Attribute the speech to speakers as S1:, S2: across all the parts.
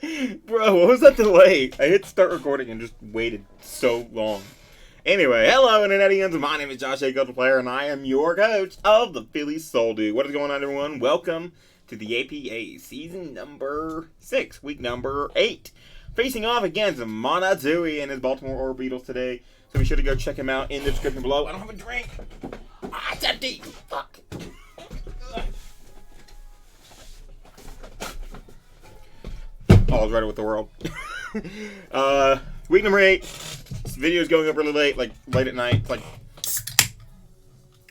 S1: Bro, what was that delay? I hit start recording and just waited so long. Anyway, hello Internetians, my name is Josh A. Player, and I am your coach of the Philly Soul Dude. What is going on, everyone? Welcome to the APA season number 6, week number 8. Facing off against Monotooi and his Baltimore Orbeetles today, so be sure to go check him out in the description below. I don't have a drink. It's empty. Fuck. All's right with the world. Week number 8. This video is going up really late, like late at night. It's like,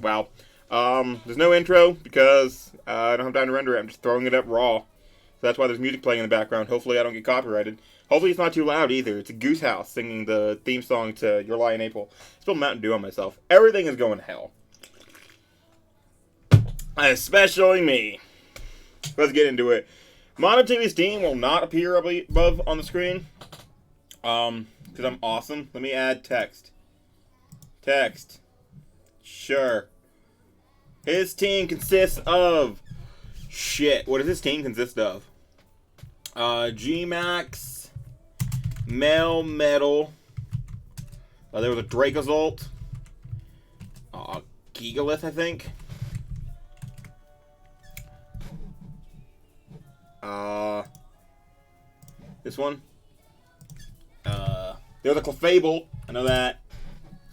S1: wow. There's no intro because I don't have time to render it. I'm just throwing it up raw. So that's why there's music playing in the background. Hopefully I don't get copyrighted. Hopefully it's not too loud either. It's a Goose House singing the theme song to Your Lie in April. I spilled Mountain Dew on myself. Everything is going to hell. Especially me. Let's get into it. Monotoi's team will not appear above on the screen. Because I'm awesome. Let me add text. Text. Sure. His team consists of... Shit. What does his team consist of? G-Max. Mel Metal. There was a Dracozolt. Gigalith, I think. This one. There's a Clefable. I know that.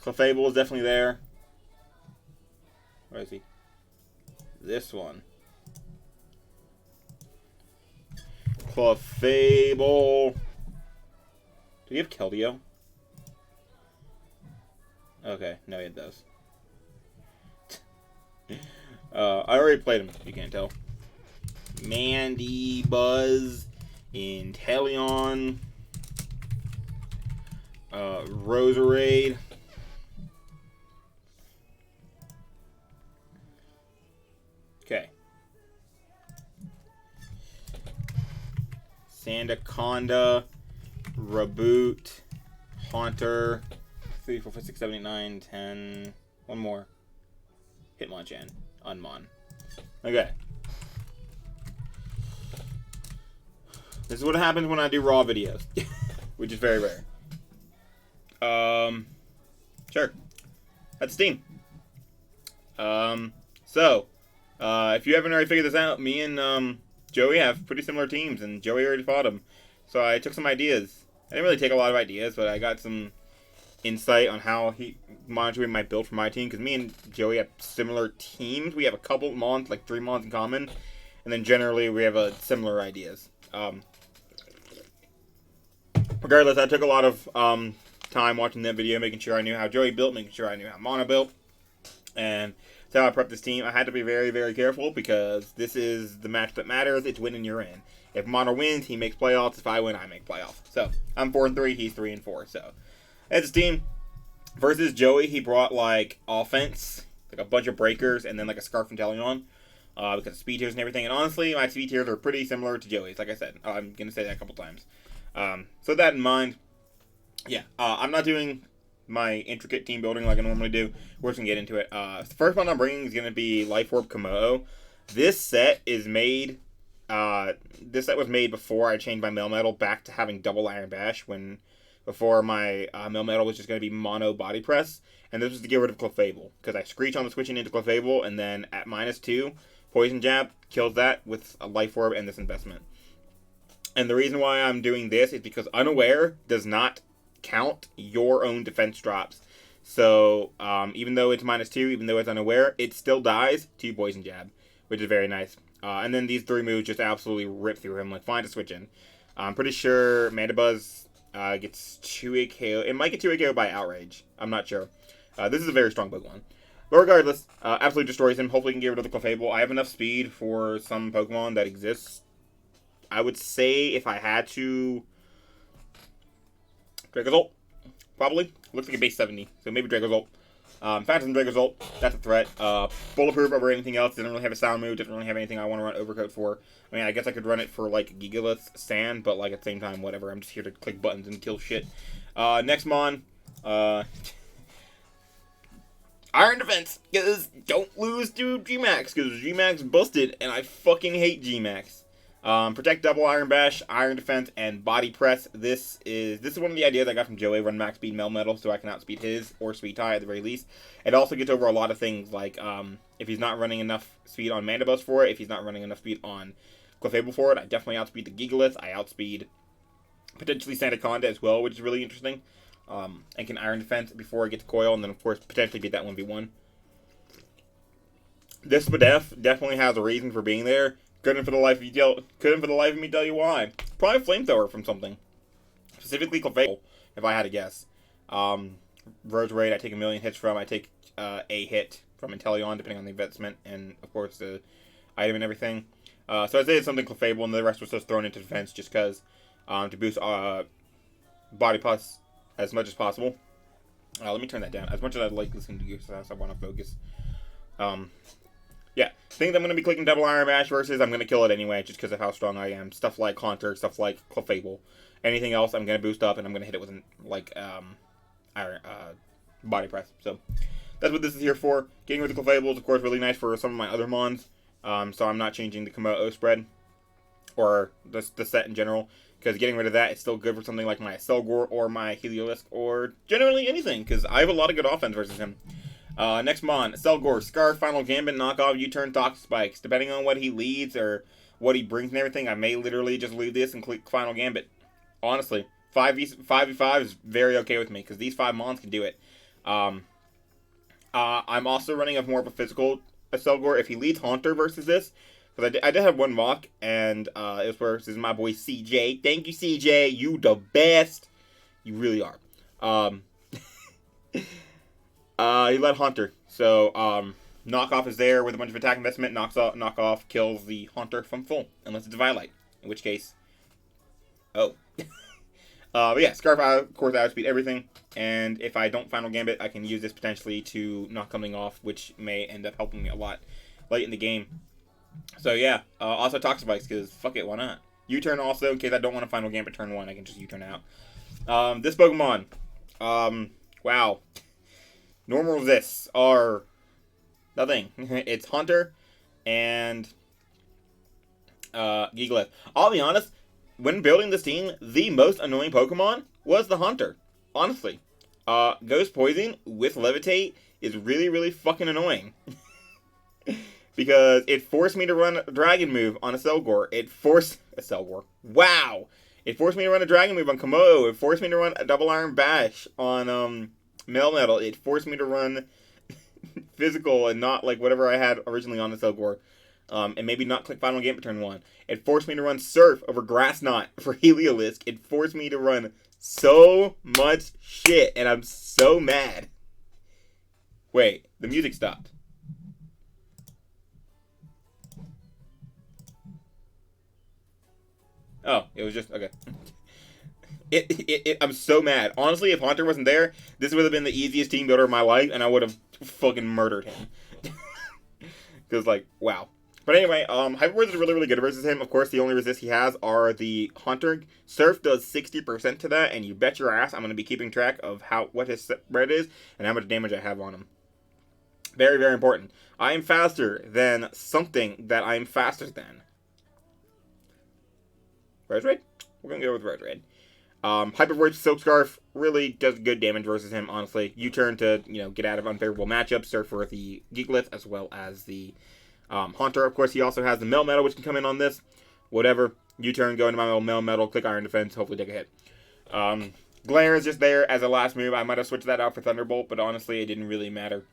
S1: Clefable is definitely there. Where is he? This one. Clefable. Do you have Keldeo? Okay, no, it does. I already played him, if you can't tell. Mandy, Buzz, Inteleon, Roserade, okay, Sandaconda, Reboot, Haunter, 3, 4, 5, 6, 7, 8, 9, 10, one more, Hitmonchan, Unmon. Okay. This is what happens when I do raw videos, which is very rare. Sure. That's Steam. If you haven't already figured this out, me and Joey have pretty similar teams, and Joey already fought him. So I took some ideas. I didn't really take a lot of ideas, but I got some insight on how Monotooi might build for my team, because me and Joey have similar teams. We have a couple mons, like 3 mons in common, and then generally we have similar ideas. Regardless, I took a lot of time watching that video, making sure I knew how Joey built, making sure I knew how Mono built, and that's how I prepped this team. I had to be very, very careful because this is the match that matters. It's winning, you're in. If Mono wins, he makes playoffs. If I win, I make playoffs. So I'm 4-3, he's 3-4. So that's his team. Versus Joey, he brought like offense, like a bunch of breakers, and then like a Scarf and Inteleon. Because of speed tiers and everything. And honestly, my speed tiers are pretty similar to Joey's. Like I said, I'm going to say that a couple times. So that in mind, yeah, I'm not doing my intricate team building like I normally do. We're just going to get into it. The first one I'm bringing is going to be Life Orb Komodo. This set is made, this set was made before I changed my Melmetal back to having double Iron Bash, when before my Melmetal was just going to be mono body press. And this was to get rid of Clefable, because I Screech on the switching into Clefable, and then at -2, Poison Jab kills that with a Life Orb and this investment. And the reason why I'm doing this is because Unaware does not count your own defense drops. So, even though it's -2, even though it's Unaware, it still dies to Poison Jab, which is very nice. And then these 3 moves just absolutely rip through him, like fine to switch in. I'm pretty sure Mandibuzz gets 2 KO. It might get 2 KO by Outrage. I'm not sure. This is a very strong Pokemon. But regardless, absolutely destroys him. Hopefully he can get rid of the Clefable. I have enough speed for some Pokemon that exists. I would say if I had to... Dracozolt, probably. Looks like a base 70, so maybe Dracozolt. Phantom Dracozolt, that's a threat. Bulletproof over anything else. Doesn't really have a sound move. Doesn't really have anything I want to run Overcoat for. I mean, I guess I could run it for, like, Gigalith Sand, but, like, at the same time, whatever. I'm just here to click buttons and kill shit. Next Mon, Iron Defense, because don't lose to G-Max, because G-Max busted, and I fucking hate G-Max. Protect, double iron bash, iron defense, and body press. This is one of the ideas I got from Joey. Run max speed mel metal so I can outspeed his or speed tie at the very least. It also gets over a lot of things like if he's not running enough speed on Mandibus for it, if he's not running enough speed on Clefable for it, I definitely outspeed the Gigalith. I outspeed potentially Sandaconda as well, which is really interesting. And can iron defense before I get to coil, and then of course potentially beat that 1v1. This definitely has a reason for being there. Couldn't for the life of me tell you why. Probably flamethrower from something, specifically Clefable, if I had to guess. Rose Raid, I take a million hits from. I take a hit from Inteleon, depending on the investment and of course the item and everything. So I'd say it's something Clefable, and the rest was just thrown into defense just because to boost body plus as much as possible. Let me turn that down. As much as I'd like listening to you, so I want to focus. Yeah, things I'm going to be clicking double iron bash versus I'm going to kill it anyway just because of how strong I am. Stuff like Haunter, stuff like Clefable. Anything else I'm going to boost up and I'm going to hit it with iron body press. So that's what this is here for. Getting rid of the Clefable is of course really nice for some of my other mons. So I'm not changing the Komodo spread or the set in general. Because getting rid of that is still good for something like my Selgor or my Heliolisk or generally anything. Because I have a lot of good offense versus him. Next mon, Selgor, Scarf, Final Gambit, Knockoff, U-Turn, Toxic Spikes. Depending on what he leads or what he brings and everything, I may literally just leave this and click Final Gambit. Honestly, 5v5 is very okay with me because these 5 mons can do it. I'm also running more of a physical Selgor. If he leads Haunter versus this, because I did have one mock, and it was versus my boy CJ. Thank you, CJ. You the best. You really are. He led Haunter. So, Knockoff is there with a bunch of attack investment. Knockoff kills the Haunter from full. Unless it's a Violite. In which case... Oh. But yeah, Scarf, of course, I outspeed everything. And if I don't Final Gambit, I can use this potentially to knock something off, which may end up helping me a lot late in the game. So yeah, also Toxic Spikes, because fuck it, why not? U-turn also, in case I don't want to Final Gambit turn 1, I can just U-turn out. This Pokemon, wow. Normal resists are nothing. It's Haunter and Gigalith. I'll be honest, when building this team, the most annoying Pokemon was the Haunter. Honestly. Ghost Poison with Levitate is really, really fucking annoying. Because it forced me to run a Dragon move on a Selgor. Wow! It forced me to run a Dragon move on Komodo. It forced me to run a Double Iron Bash on Melmetal. It forced me to run physical and not like whatever I had originally on the Selgor. And maybe not click Final Game turn 1. It forced me to run Surf over Grass Knot for Heliolisk. It forced me to run so much shit. And I'm so mad. Wait, the music stopped. Oh, it was just, okay. I'm so mad. Honestly, if Haunter wasn't there, this would have been the easiest team builder of my life, and I would have fucking murdered him. Because, like, wow. But anyway, Hyper Wizard is really, really good versus him. Of course, the only resists he has are the Haunter. Surf does 60% to that, and you bet your ass I'm going to be keeping track of what his spread is and how much damage I have on him. Very, very important. I am faster than something that I'm faster than. Rose Raid? We're going to go with Rose Raid. Hyper Voice Silk Scarf really does good damage versus him, honestly. U-turn to, get out of unfavorable matchups. Surf for the Gigalith as well as the Haunter. Of course, he also has the Melmetal, which can come in on this. Whatever. U-turn, go into my Melmetal, click Iron Defense, hopefully take a hit. Glare is just there as a last move. I might have switched that out for Thunderbolt, but honestly, it didn't really matter.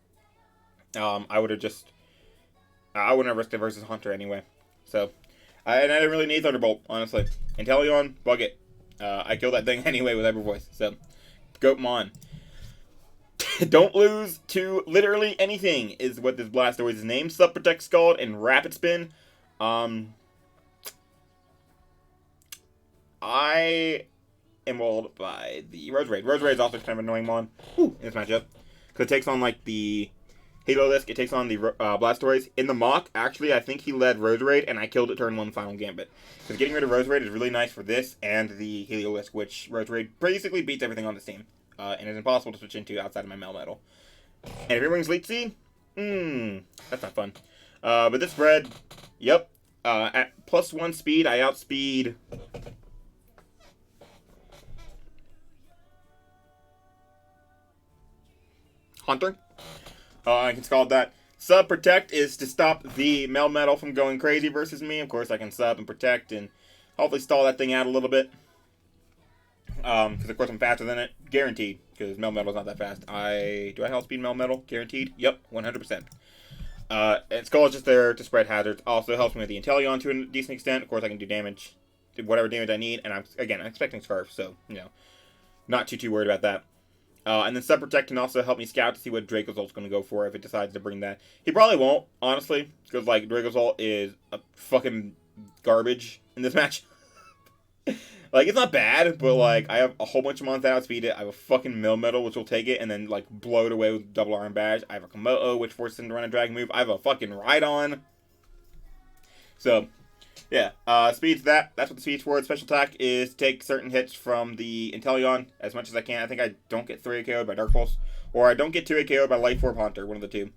S1: I wouldn't have risked it versus Haunter anyway. So... and I didn't really need Thunderbolt, honestly. Inteleon, bug it. I killed that thing anyway with Hyper Voice. So, Goatmon. Don't lose to literally anything is what this Blastoise is named. Sub Protect, Scald, and Rapid Spin. I am rolled by the Rose Raid. Rose Raid is also kind of an annoying mon in this matchup. Because it takes on, like, the... Heliolisk, it takes on the Blastoise. In the mock, actually, I think he led Rose Raid, and I killed it turn 1 Final Gambit. Because getting rid of Rose Raid is really nice for this and the Heliolisk, which Rose Raid basically beats everything on this team. And is impossible to switch into outside of my Melmetal. And if he brings Leech Seed, that's not fun. But this spread, yep, At +1 speed, I outspeed Hunter. I can scald that. Sub Protect is to stop the Melmetal from going crazy versus me. Of course, I can sub and protect and hopefully stall that thing out a little bit. Because of course I'm faster than it, guaranteed. Because Melmetal's not that fast. Do I outspeed Melmetal? Guaranteed. Yep, 100%. And Skull is just there to spread hazards. Also helps me with the Inteleon to a decent extent. Of course, I can do damage, whatever damage I need. And I'm expecting Scarf, so not too worried about that. And then Sub Protect can also help me scout to see what Dracozold's going to go for if it decides to bring that. He probably won't, honestly, because like Dracozold is a fucking garbage in this match. Like, it's not bad, but like I have a whole bunch of mons that outspeed it. I have a fucking Melmetal, which will take it and then like blow it away with double arm badge. I have a Komodo, which forces him to run a dragon move. I have a fucking Rhydon. So yeah, speed's that. That's what the speed's for. Special attack is to take certain hits from the Inteleon as much as I can. I think I don't get 3 KO'd by Dark Pulse, or I don't get 2 KO'd by Light Orb Haunter, one of the two.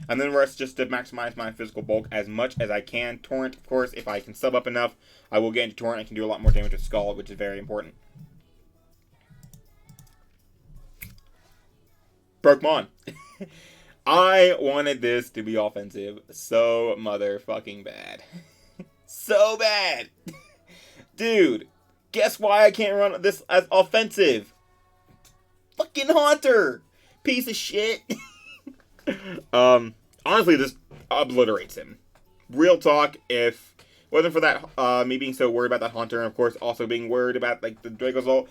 S1: And then the rest just to maximize my physical bulk as much as I can. Torrent, of course, if I can sub up enough, I will get into Torrent. I can do a lot more damage with Skull, which is very important. Broke Mon. I wanted this to be offensive so motherfucking bad. So bad. Dude, guess why I can't run this as offensive? Fucking Haunter. Piece of shit. Honestly, this obliterates him. Real talk, if it wasn't for that, me being so worried about that Haunter, and of course also being worried about, like, the Dracozolt,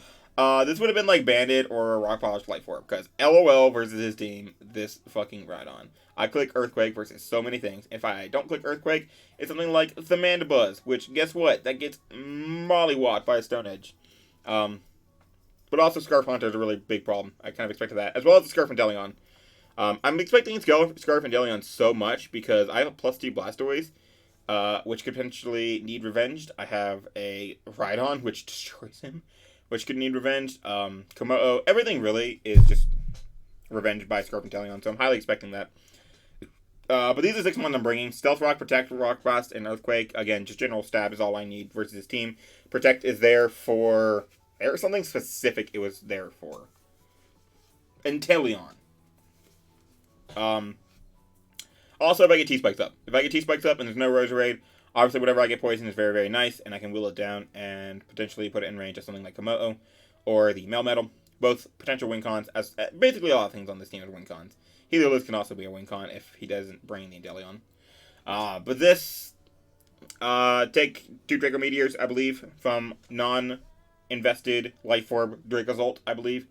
S1: this would have been, like, Bandit or a Rock Polish Light Orb, because LOL versus his team, this fucking Rhydon. I click Earthquake versus so many things. If I don't click Earthquake, it's something like the Mandibuzz, which, guess what? That gets mollywopped by a Stone Edge. But also Scarf Haunter is a really big problem. I kind of expected that, as well as the Scarf Inteleon. I'm expecting Scarf Inteleon so much because I have a +2 Blastoise, which could potentially need revenged. I have a Rhydon, which destroys him, which could need revenged. Komodo, everything really is just revenged by Scarf Inteleon, so I'm highly expecting that. But these are 6 ones I'm bringing. Stealth Rock, Protect, Rock Blast, and Earthquake. Again, just general stab is all I need versus his team. Protect is there for... There was something specific it was there for. Inteleon. Also, if I get T-Spikes up. If I get T-Spikes up and there's no Roserade, obviously whatever I get poisoned is very, very nice, and I can wheel it down and potentially put it in range of something like Komodo or the Melmetal. Both potential win cons, as basically all things on this team are win cons. Heliolisk can also be a win con if he doesn't bring the Inteleon. But this, take 2 Draco Meteors, I believe, from non-invested Life Orb Dracozolt, I believe.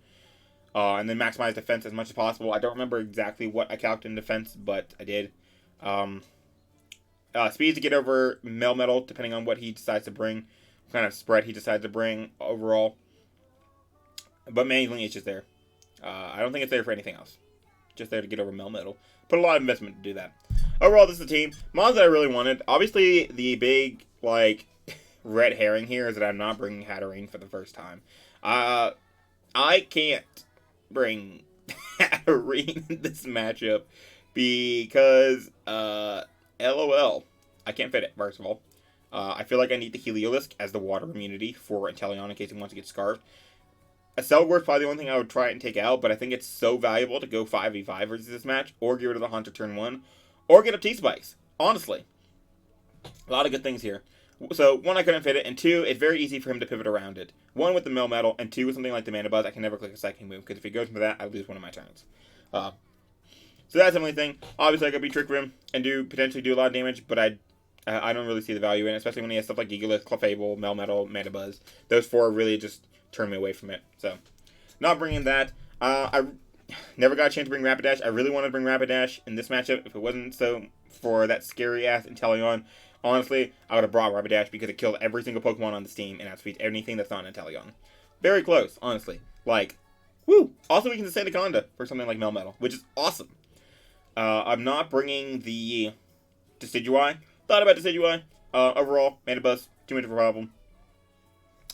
S1: And then maximize defense as much as possible. I don't remember exactly what I calculated in defense, but I did. Speed to get over Melmetal, depending on what he decides to bring. What kind of spread he decides to bring overall. But mainly it's just there. I don't think it's there for anything else. Just there to get over Melmetal. Put a lot of investment to do that. Overall, this is the team. Mons that I really wanted. Obviously, the big, like, red herring here is that I'm not bringing Hatterene for the first time. I can't bring Hatterene in this matchup because, LOL. I can't fit it, first of all. I feel like I need the Heliolisk as the water immunity for Inteleon in case he wants to get scarfed. A Cellgore is probably the only thing I would try and take out, but I think it's so valuable to go 5v5 versus this match, or get rid of the Haunter turn 1, or get up T-Spikes. Honestly. A lot of good things here. So, 1, I couldn't fit it, and 2, it's very easy for him to pivot around it. 1, with the Melmetal, and 2, with something like the Mandibuzz, I can never click a Psychic move, because if he goes into that, I lose one of my turns. So that's the only thing. Obviously, I could be Trick Room and potentially do a lot of damage, but I don't really see the value in it, especially when he has stuff like Gigalith, Clefable, Melmetal, Mandibuzz. Those 4 really just turn me away from it. So, not bringing that. I never got a chance to bring Rapidash. I really wanted to bring Rapidash in this matchup. If it wasn't so for that scary-ass Inteleon, honestly, I would have brought Rapidash because it killed every single Pokemon on this team and outspeeds anything that's not an Inteleon. Very close, honestly. Like, woo! Also, we can sustain Anaconda for something like Melmetal, which is awesome. I'm not bringing the Decidueye. Thought about Decidueye. Overall, Mandibuzz, too much of a problem.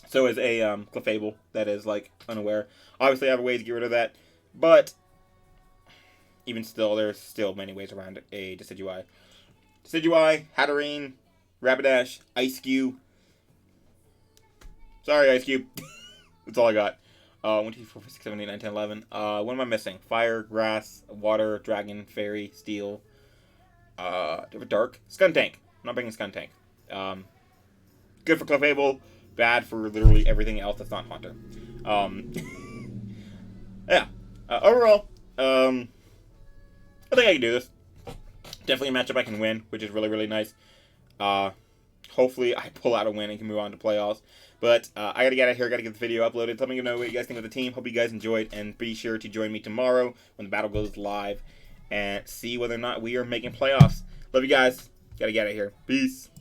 S1: So is a Clefable that is, like, unaware. Obviously, I have a way to get rid of that. But, even still, there's still many ways around a Decidueye. Decidueye, Hatterene, Rapidash, Ice Cube. Sorry, Ice Cube. That's all I got. 1, 2, 4, 5, 6, 7, 8, 9, 10, 11. What am I missing? Fire, Grass, Water, Dragon, Fairy, Steel. Do I have a Dark? Skuntank. I'm not bringing Skuntank. Good for Clefable. Bad for literally everything else that's not Haunter. Yeah. Overall, I think I can do this. Definitely a matchup I can win, which is really, really nice. Hopefully I pull out a win and can move on to playoffs. But I gotta get out of here. Gotta get the video uploaded. Let me know what you guys think of the team. Hope you guys enjoyed, and be sure to join me tomorrow when the battle goes live and see whether or not we are making playoffs. Love you guys. Gotta get out of here. Peace.